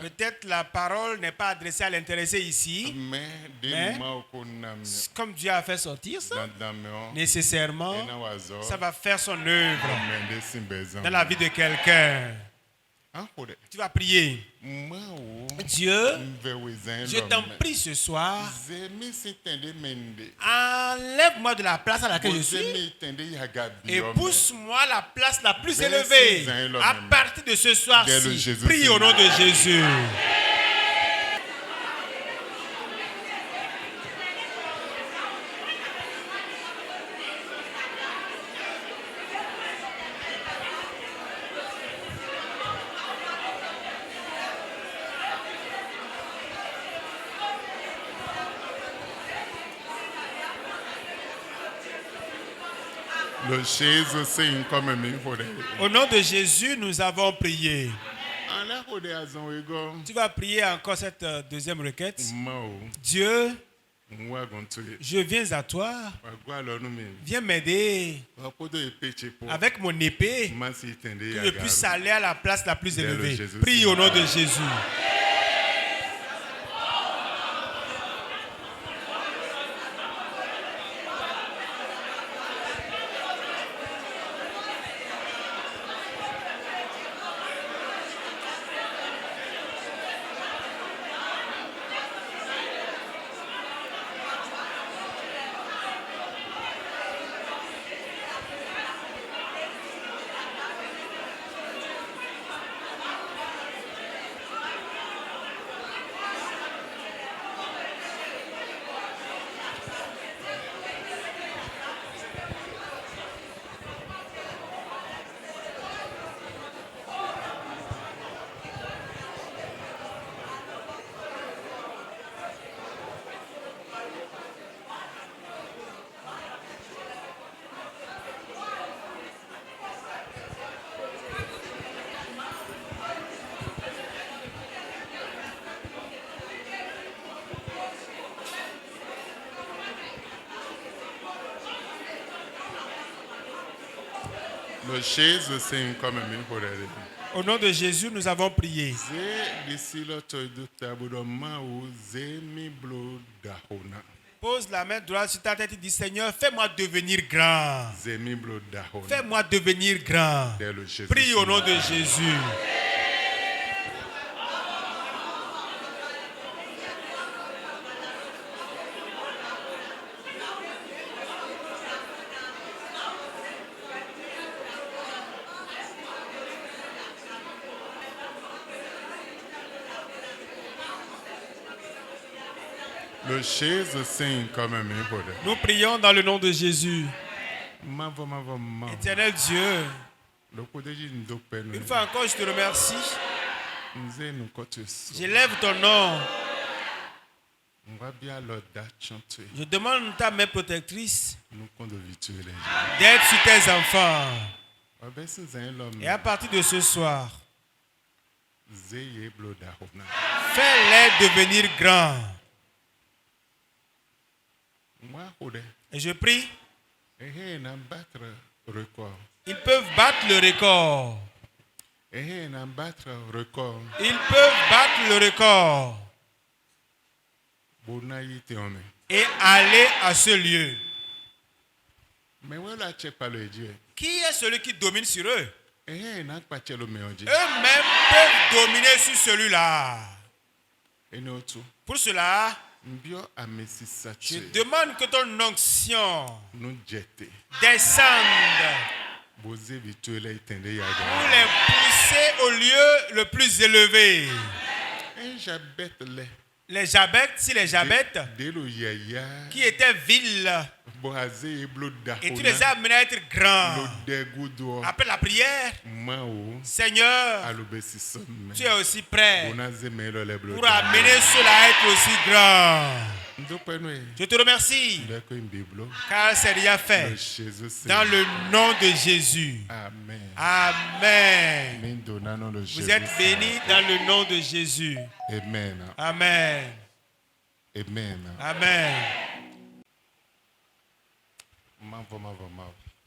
Peut-être la parole n'est pas adressée à l'intéressé ici, mais comme Dieu a fait sortir ça, nécessairement, ça va faire son œuvre dans la vie de quelqu'un. Tu vas prier. Dieu, je t'en prie ce soir, enlève-moi de la place à laquelle je suis et pousse-moi à la place la plus élevée. À partir de ce soir-ci, prie au nom de Jésus. Au nom de Jésus, nous avons prié. Tu vas prier encore cette deuxième requête. Dieu, je viens à toi. Viens m'aider avec mon épée que je puisse aller à la place la plus élevée. Prie au nom de Jésus. Lord Jesus saying come and me for that. Au nom de Jésus, nous avons prié. Ze disi lo to do tabudo ma o ze mi blo da hona. Pose la main droite sur ta tête et dis Seigneur, fais-moi devenir grand. Ze mi blo da hona. Fais-moi devenir grand. Dès le Jésus. Prie au nom de Jésus. Le Jésus saying come and me for that. Nous prions dans le nom de Jésus. Ma. Éternel Dieu, Le côté du ndopé une fois encore, je te remercie. Nze nous cotus. J'élève ton nom. On va bien leur date chanter. Je demande ta main protectrice Nous compte virtuel. d'être sur tes enfants. Obesi zan l'homme. Et à partir de ce soir, Zeye blo da hona. fais-les devenir grands. Moi hode. Et je prie, Na battre record. ils peuvent battre le record. Na battre record. Ils peuvent battre le record Bona yite ome. et aller à ce lieu. Mais voilà check pas le Dieu. Qui est celui qui domine sur eux? Na pas chelo me oje. Eux-mêmes peuvent dominer sur celui-là. Et nous tout. Pour cela, Mbio amesi je sache. demande que ton onction Nous jete. descende Boze virtuel itende pour yaga. les pousser au lieu le plus élevé. Jabet le. Les Jabetes, si les Jabetes De lo yaya. qui étaient villes, Boaze blo da et tu les as amenés à être Lo grands. degudo. Après la prière, Mao. Seigneur, Alobesi somme. tu es aussi prêt Bonaze me lo le blo. pour amener cela à être aussi grand. Ndopenwe. Je te remercie Ndako imbiblo. car c'est déjà Le fait. Jésus. Dans le nom de Jésus. Amen. Amen. Amen. Donnant le Jésus. Vous êtes bénis dans le nom de Jésus. Amen. Amen. Amen. Amen. Mavo.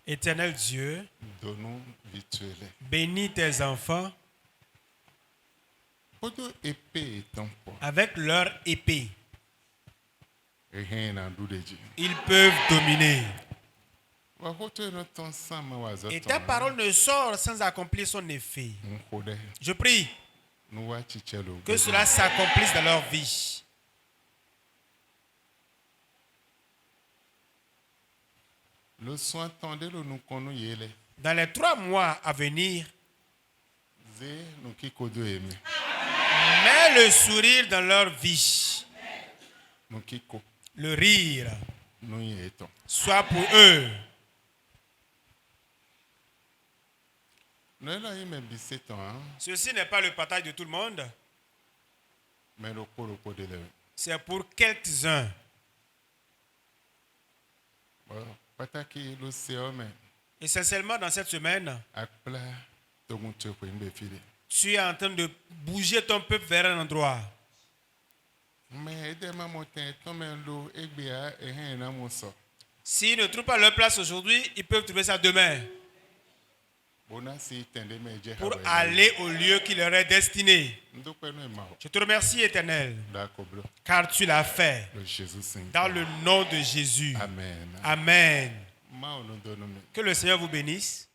Éternel Dieu, Donnons virtuel. bénis tes enfants Podo épée étant quoi. avec leur épée. Et rien en doudeji. Ils peuvent dominer. Wahoto no ton sama wazo. Et ta parole ne sort sans accomplir son effet. Nkode. Je prie Nous wa chichelo. que cela s'accomplisse dans leur vie. Le soin tendez le nous kono yele. Dans les 3 mois à venir, Ze nous ki kodo eme. mets le sourire dans leur vie. Nous ki ko. Le rire Nous y étons. soit pour eux. Nous là y me biseton hein. Ceci n'est pas le partage de tout le monde. Mais le ko de le. C'est pour quelques-uns. Bon, pataki le seome. Essentiellement dans cette semaine, Akpla togun te ko imbe file. tu es en train de bouger ton peuple vers un endroit. Mais aidez-moi monter comme un lot egbea et rien na moso. S'ils ne trouvent pas leur place aujourd'hui, ils peuvent trouver ça demain Bona si tende me je. pour aller au lieu qui leur est destiné. Ndopeno mao. Je te remercie, Éternel, D'accord blo. car tu l'as fait. Le Jésus Saint. Dans le nom de Jésus. Amen. Amen. Mao nous donne. Que le Seigneur vous bénisse.